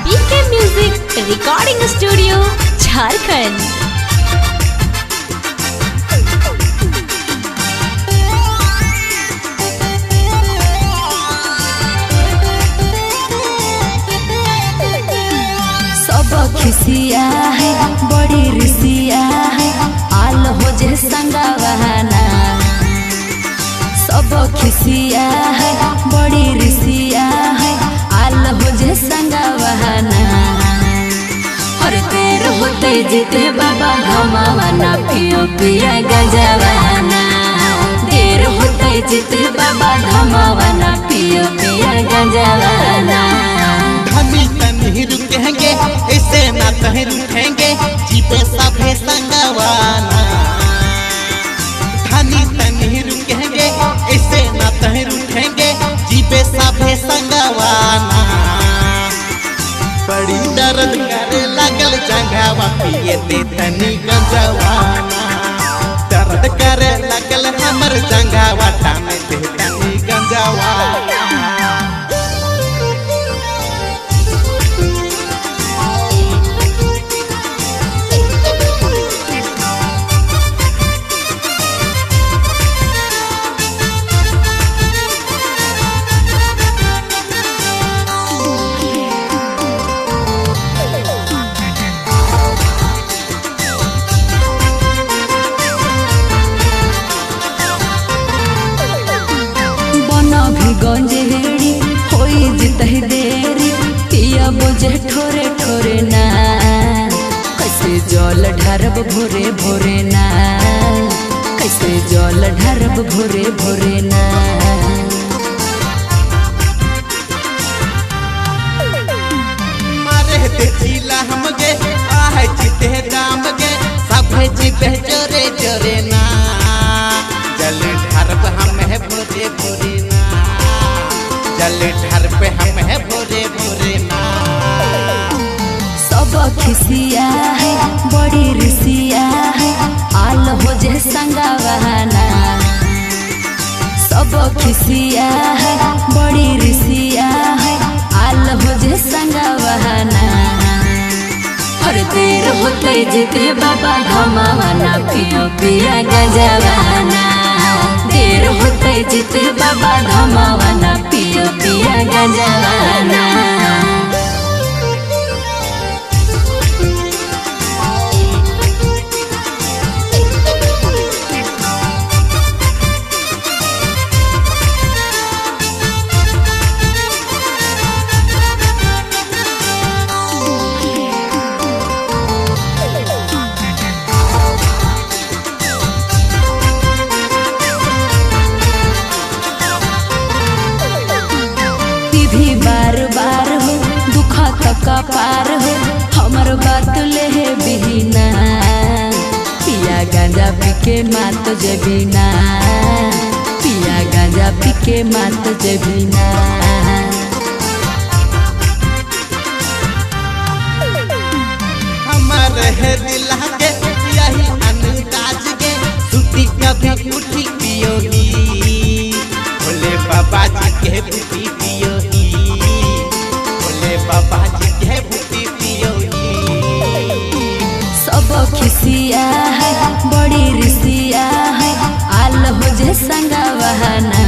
बीके music recording studio Jharkhand. सब खिसिया है बड़ी रिसिया है आल हो जे संगवाना। सब खिसिया है बड़ी रिसिया है आल हो जे संगवाना। हर देर होते जीते बाबा धमावाना पियो पिया गजवाना। देर होते जीते बाबा धमावाना पियो पिया गजवाना। धनी तनी रुकेंगे ऐसे ना तहीं रुकेंगे जीपे सभे संगवाना। धनी तनी रुकेंगे ऐसे ना तहीं रुकेंगे जीपे सभे संगवाना। बड़ी दर्द करे लगल जंघावा पिए दे तनी गंजवाना। दर्द करे लगल हमर जंघावा टामे दे तनी गंजवाना। गंजेड़ी होई जितही देरी पिया बोझे ठोरे ठोरे ना। कैसे जल ढारब भोरे भोरे ना। कैसे जल ढारब भोरे भोरे ना। मारे देखिला हमगे आहे जीते दाम गे सभे जीते जोरे जोरे ना। जल ढारब हम है भोरे भोरे ना। जल ढार पे हम है भोरे भोरे ना। सब खिसिया है बड़ी रिसिया है आल हो जे संगवाना। सब खिसिया है बड़ी रिसिया है आल हो जे संगवाना। हर देर होते जीते बाबा धमावाना पियो पिया गजवाना। देर होते जीते बाबा धमावाना पियो पिया गजवाना। भी बार बार हो दुखा तका पार हो हमर बात ले बिना। पिया गांजा पी के मात जबीना। पिया गांजा पी के मात जबीना। हमारे है दिल के यही अंदाज के सुती कभी उठी पियोगी। भोले बाबा जी के बुटी पियोगी। भोले बाबा जी के बुटी पियोगी। सब खिसिया है बड़ी रिसिया है आल हो जे संगवाना।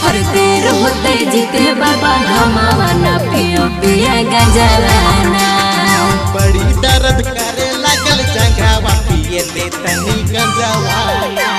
हर देर होते जीते बाबा धमावाना पियो पिया गजवाना। बड़ी दर्द करे लगल जंघावा पिए दे तनी गंजवाना।